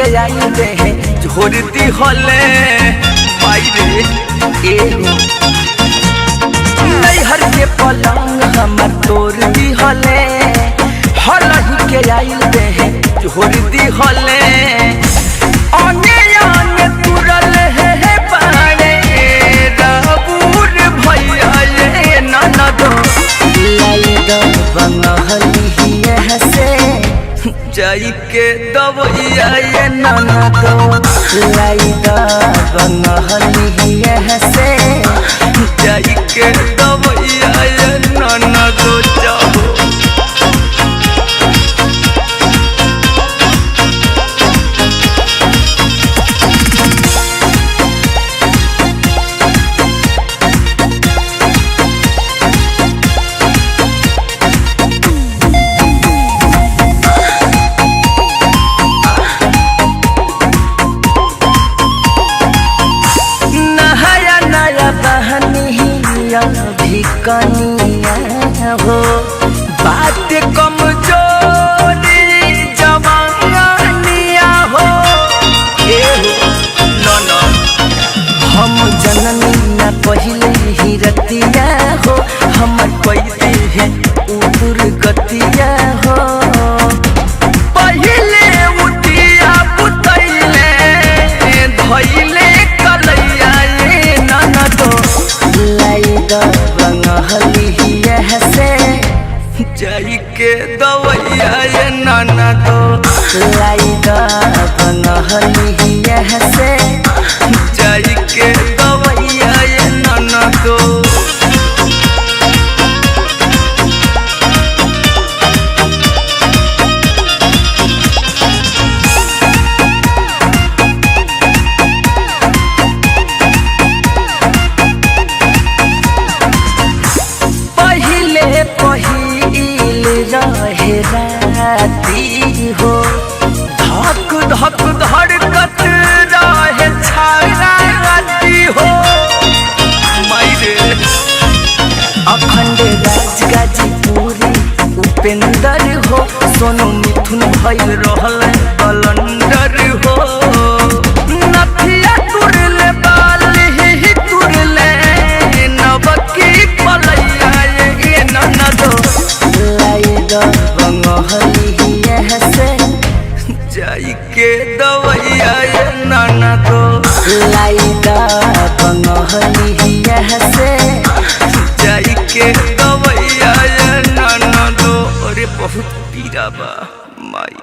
के आई दे झोर दी हले पाइरे नैहर के पलंग हमर तोड़ दी हले हलही के आई दे झोर दी हले आने आने तुरल है पारे राबूर भैया ये ननद लाई द बंगहली से जाई के दवैया ये ननद लाई द बंगहली से जाई के दवैया ये ननद जाओ भी कनिया हो बात कमजोरी जवानिया हो न हम जननी न पहले ही रतिया हो हमर पैदे है उदुर गतिया हो पहले उठिया पुतैले धैले कलैया ये ननद लाई द बंगहली से जाई के दवैया ये ननद लाई द बंगहली से जाई के दवैया ये ननद रहे राती हो धक धक धड़कत रहे छाती हो मायरे अखंड राज गाजीपुरी उपेंद्र हो सोनू मिथुन भइल रहल बलंदर हो नथिया तुरले बाली ही तुरले नवकी पलैया ये ननद बंगहली से जाई के दवैया ये ननद लाई द बंगहली से जाई के दवैया ये ननद अरे बहुत पीरा बा माई।